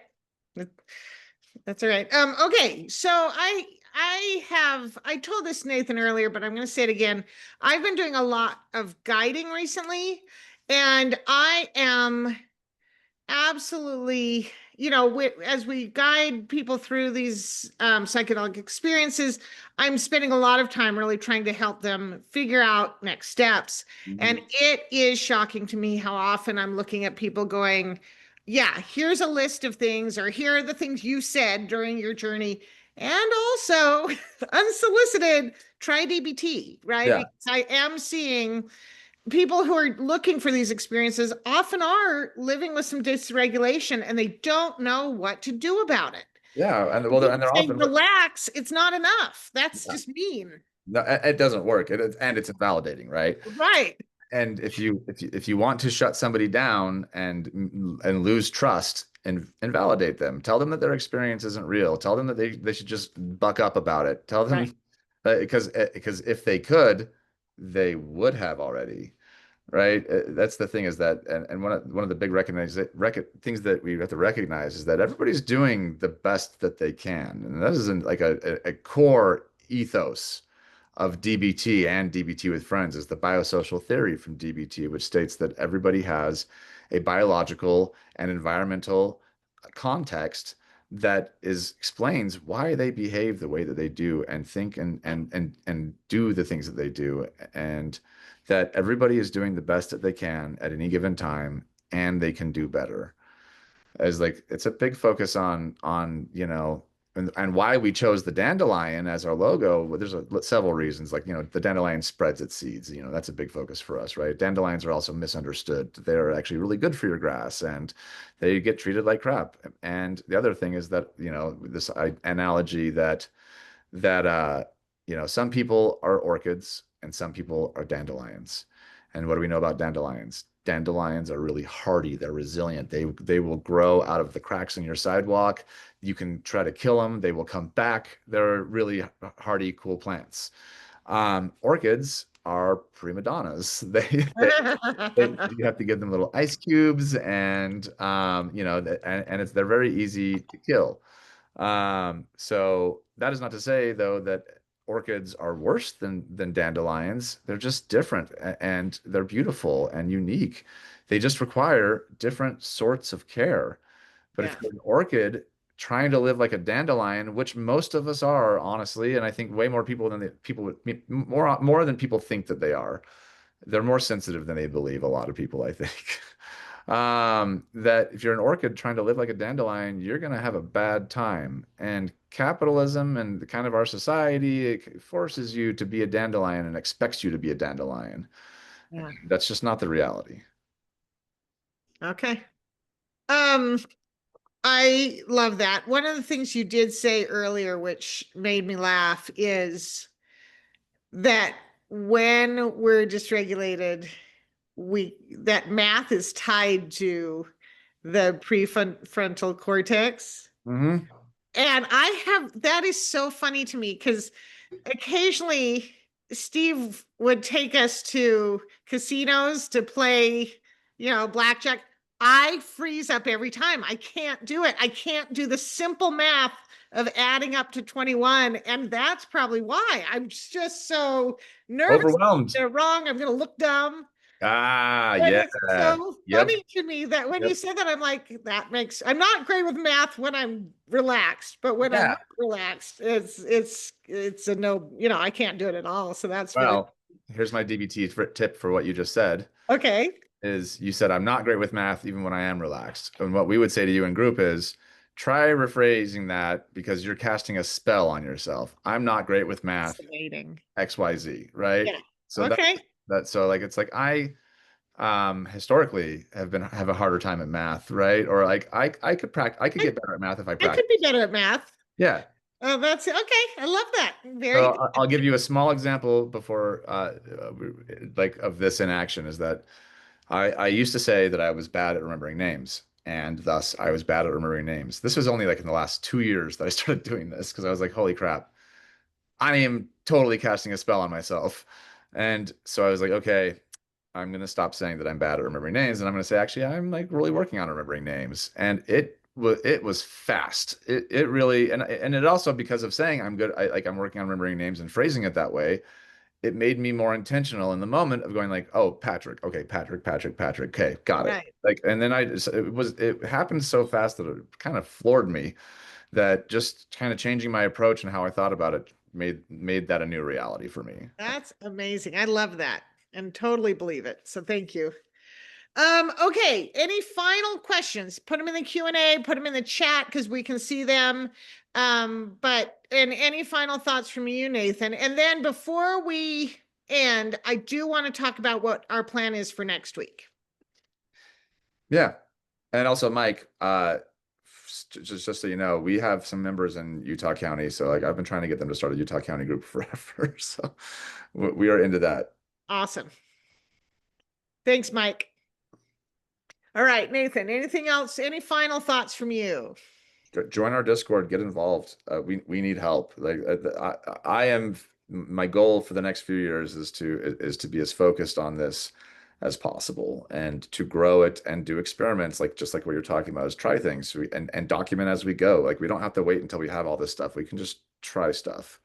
That's all right. Okay, so I told this Nathan earlier, but I'm going to say it again. I've been doing a lot of guiding recently, and I am absolutely, as we guide people through these psychedelic experiences, I'm spending a lot of time really trying to help them figure out next steps. And it is shocking to me how often I'm looking at people going, yeah, here's a list of things, or here are the things you said during your journey. And also unsolicited, try DBT, right? Yeah. Because I am seeing people who are looking for these experiences often are living with some dysregulation and they don't know what to do about it. Yeah. And well, You and they're say often, relax, it's not enough. That's yeah, just mean. no, it doesn't work. And it's invalidating, right? Right. And if you want to shut somebody down and lose trust and invalidate them, tell them that their experience isn't real. Tell them that they should just buck up about it. Tell Right. them because if they could, they would have already. Right? That's the thing is that, and one of the big things that we have to recognize is that everybody's doing the best that they can, and that isn't like a core ethos of DBT and DBT with friends is the biosocial theory from DBT, which states that everybody has a biological and environmental context that is explains why they behave the way that they do and think and do the things that they do, and that everybody is doing the best that they can at any given time and they can do better. As like it's a big focus on and why we chose the dandelion as our logo. Well, there's several reasons. Like, the dandelion spreads its seeds. That's a big focus for us, right? Dandelions are also misunderstood. They're actually really good for your grass, and they get treated like crap. And the other thing is that, this analogy that some people are orchids and some people are dandelions. And what do we know about dandelions? Dandelions are really hardy. They're resilient. They will grow out of the cracks in your sidewalk. You can try to kill them. They will come back. They're really hardy, cool plants. Orchids are prima donnas. You have to give them little ice cubes, and they're very easy to kill. So that is not to say, though, that orchids are worse than dandelions. They're just different, and they're beautiful and unique. They just require different sorts of care. But if Yeah. you're an orchid trying to live like a dandelion, which most of us are, honestly, and I think way more people than more than people think that they are. They're more sensitive than they believe, a lot of people, I think. That if you're an orchid trying to live like a dandelion, you're going to have a bad time. And capitalism and the kind of our society, it forces you to be a dandelion and expects you to be a dandelion. Yeah. That's just not the reality. Okay. Um, I love that. One of the things you did say earlier, which made me laugh, is that when we're dysregulated, that math is tied to the prefrontal cortex. Hmm. And that is so funny to me because occasionally Steve would take us to casinos to play, blackjack. I freeze up every time. I can't do it. I can't do the simple math of adding up to 21. And that's probably why I'm just so nervous. Overwhelmed. They're wrong. I'm going to look dumb. Ah, And yeah. it's so Yep. funny to me that when you Yep. said that, I'm like, I'm not great with math when I'm relaxed, but when I'm Yeah. not relaxed, it's a no, I can't do it at all. So that's very Well, here's my DBT tip for what you just said. okay. Is you said I'm not great with math even when I am relaxed. And what we would say to you in group is try rephrasing that because you're casting a spell on yourself. I'm not great with math, Fascinating. XYZ, right? Yeah. So Okay. so like it's like I historically have a harder time at math, right? Or like I could I, get better at math if I I practice. could be better at math. Yeah. Oh, that's okay. I love that. Very So good. I'll give you a small example before like of this in action is that I used to say that I was bad at remembering names, and thus I was bad at remembering names. This was only like in the last 2 years that I started doing this because I was like, holy crap, I am totally casting a spell on myself. And so I was like, okay, I'm gonna stop saying that I'm bad at remembering names, and I'm gonna say actually I'm like really working on remembering names. And it was fast. It really and it also because of saying I'm good, I'm working on remembering names and phrasing it that way it made me more intentional in the moment of going like, oh, Patrick, okay, Patrick, okay, got it. Right. Like, and then it happened so fast that it kind of floored me that just kind of changing my approach and how I thought about it made that a new reality for me. That's amazing. I love that and totally believe it. So thank you. Okay. Any final questions? Put them in the Q&A, put them in the chat because we can see them. But and any final thoughts from you, Nathan? And then before we end, I do want to talk about what our plan is for next week. Yeah. And also, Mike, just so you know, we have some members in Utah County. So like I've been trying to get them to start a Utah County group forever. So we are into that. Awesome. Thanks, Mike. All right, Nathan, anything else? Any final thoughts from you? Join our Discord, get involved. We need help. Like I am my goal for the next few years is to be as focused on this as possible and to grow it and do experiments like just like what you're talking about is try things and document as we go. Like we don't have to wait until we have all this stuff. We can just try stuff.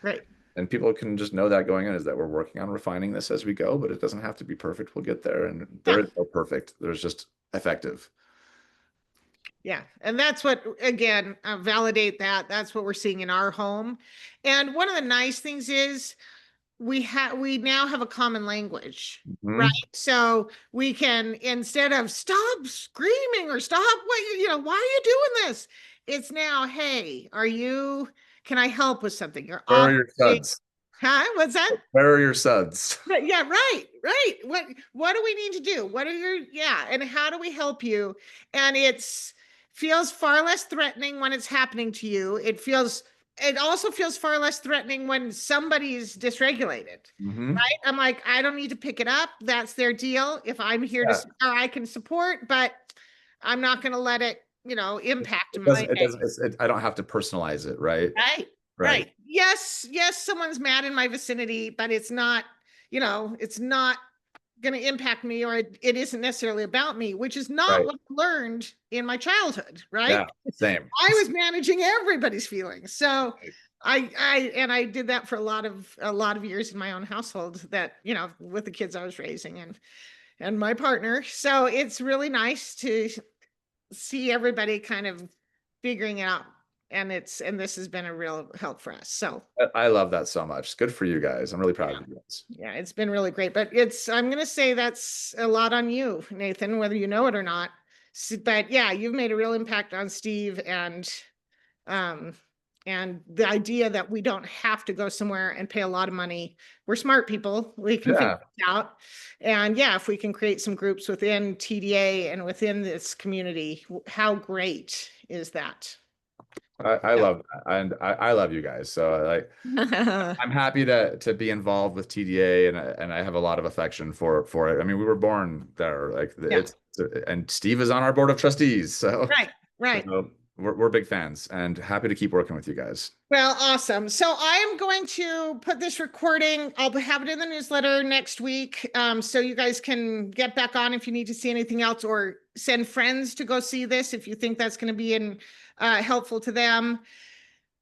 Right. And people can just know that going in is that we're working on refining this as we go, but it doesn't have to be perfect. We'll get there. And there Yeah. is no perfect. There's just effective. Yeah. And that's what, again, validate that. That's what we're seeing in our home. And one of the nice things is we now have a common language, right? Mhm. So we can, instead of stop screaming or stop what why are you doing this? It's now, hey, can I help with something? You're Where are your operating. suds? Huh? What's that? Where are your suds? Yeah, right, right. What do we need to do? What are your yeah, and how do we help you? And it's feels far less threatening when it's happening to you. It also feels far less threatening when somebody's dysregulated. Hmm. Right? I'm like, I don't need to pick it up. That's their deal. If I'm here to Yeah. or I can support, but I'm not going to let it, impact It my doesn't, it day. doesn't, I don't have to personalize it, right? Right. Right. Right. Yes, yes, someone's mad in my vicinity, but it's not going to impact me, or it isn't necessarily about me, which is not Right. what I learned in my childhood, right? Yeah. Same. I was managing everybody's feelings. So I did that for a lot of years in my own household, that, with the kids I was raising and my partner. So it's really nice to see everybody kind of figuring it out. And this has been a real help for us. So I love that so much. Good for you guys. I'm really proud of you guys. yeah, it's been really great. But I'm going to say that's a lot on you, Nathan, whether you know it or not. But yeah, you've made a real impact on Steve, um, and the idea that we don't have to go somewhere and pay a lot of money. We're smart people. We can figure Yeah. it out. And yeah, if we can create some groups within TDA and within this community, how great is that? I love that. And I love you guys. So like Yeah. I'm happy to be involved with TDA and I have a lot of affection for it. I mean, we were born there. Like Yeah. and Steve is on our board of trustees. So, Right. Right. so we're big fans and happy to keep working with you guys. Well, awesome. So I am going to put this recording. I'll have it in the newsletter next week. So you guys can get back on if you need to see anything else, or send friends to go see this if you think that's going to be helpful to them.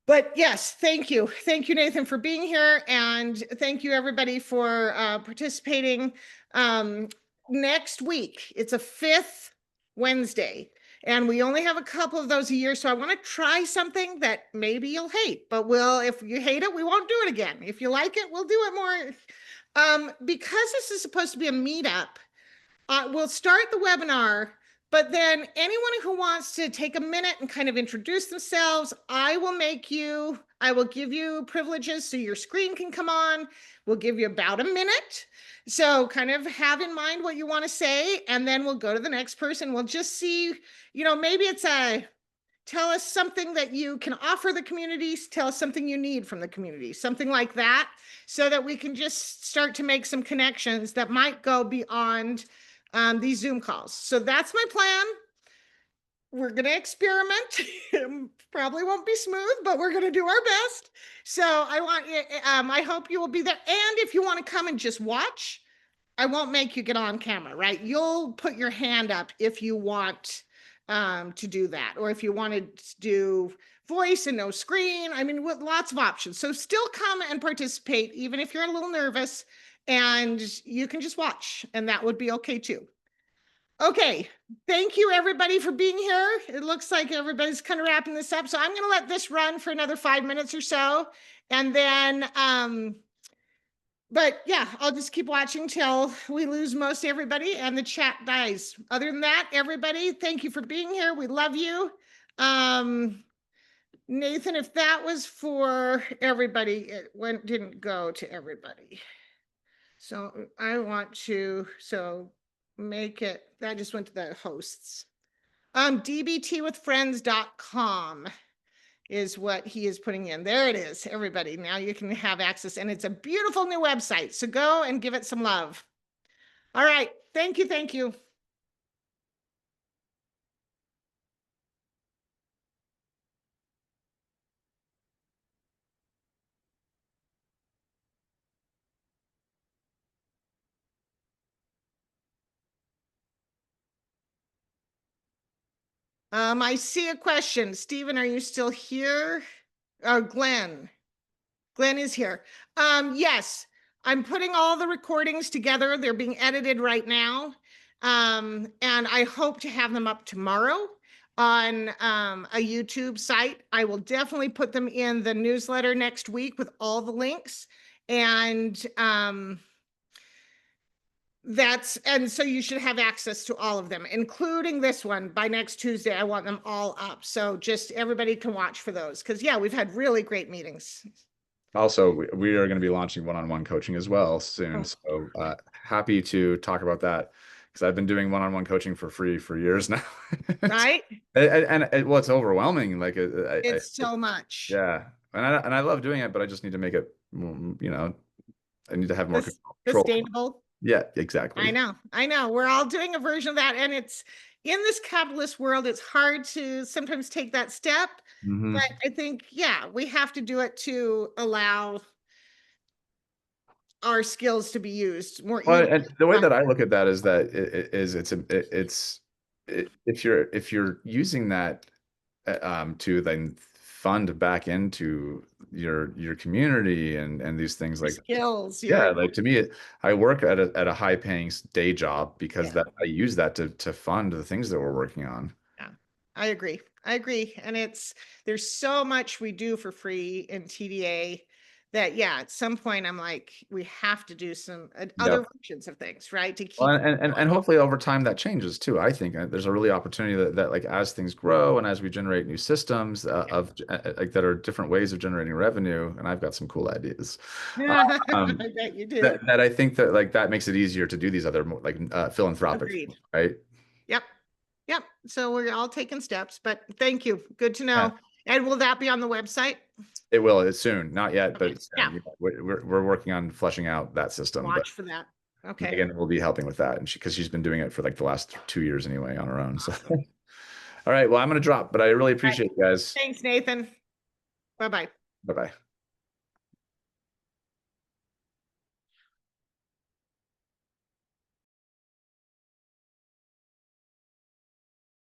But yes, thank you. Thank you, Nathan, for being here. And thank you, everybody, for participating. Next week, it's a fifth Wednesday. And we only have a couple of those a year. So I want to try something that maybe you'll hate, but if you hate it, we won't do it again. If you like it, we'll do it more. Because this is supposed to be a meetup, we'll start the webinar, but then anyone who wants to take a minute and kind of introduce themselves, I will give you privileges so your screen can come on. We'll give you about a minute. So kind of have in mind what you want to say, and then we'll go to the next person. We'll just see, maybe it's tell us something that you can offer the community, tell us something you need from the community, something like that, so that we can just start to make some connections that might go beyond these Zoom calls. So that's my plan. We're going to experiment. Probably won't be smooth, but we're going to do our best. So I hope you will be there. And if you want to come and just watch, I won't make you get on camera, right? You'll put your hand up if you want to do that, or if you wanted to do voice and no screen. I mean, with lots of options. So still come and participate, even if you're a little nervous, and you can just watch, and that would be okay too. Okay, thank you everybody for being here. It looks like everybody's kind of wrapping this up. So I'm going to let this run for another 5 minutes or so. And then, but yeah, I'll just keep watching till we lose most everybody and the chat dies. Other than that, everybody, thank you for being here. We love you. Nathan, if that was for everybody, it didn't go to everybody. So I want to, so make it, that just went to the hosts. dbtwithfriends.com is what he is putting in. There it is, everybody. Now you can have access, and it's a beautiful new website. So go and give it some love. All right. Thank you. Thank you. I see a question. Stephen, are you still here? Oh, Glenn. Glenn is here. Yes, I'm putting all the recordings together. They're being edited right now. And I hope to have them up tomorrow on a YouTube site. I will definitely put them in the newsletter next week with all the links. And so you should have access to all of them, including this one by next Tuesday. I want them all up. So just everybody can watch for those. Because yeah, we've had really great meetings. Also, we are going to be launching one-on-one coaching as well soon. Oh. So happy to talk about that because I've been doing one-on-one coaching for free for years now. Right? Well, it's overwhelming. Like It's so much. yeah, and I love doing it, but I just need to make it, I need to have more control. Sustainable. Yeah, exactly. I know. We're all doing a version of that. And it's in this capitalist world, it's hard to sometimes take that step. But I think, yeah, we have to do it to allow our skills to be used more. Well, and the way that I look at that is that if you're using that to then fund back into your community and these things like skills. Yeah, like to me, I work at a high paying day job because that I use that to fund the things that we're working on. Yeah, I agree. And there's so much we do for free in TDA that, yeah, at some point I'm like, we have to do some other versions of things, right? To keep and hopefully over time that changes too. I think there's a really opportunity that like as things grow and as we generate new systems of like that are different ways of generating revenue, and I've got some cool ideas. I bet you do. That I think that like that makes it easier to do these other like philanthropic things, right? Yep. So we're all taking steps, but thank you. Good to know. And will that be on the website? It will. It's soon. Not yet, Okay. but we're working on fleshing out that system. Watch for that. Okay. Megan will be helping with that, and because she's been doing it for like the last 2 years anyway on her own. So, all right. Well, I'm gonna drop, but I really appreciate you guys. Thanks, Nathan. Bye-bye. Bye-bye.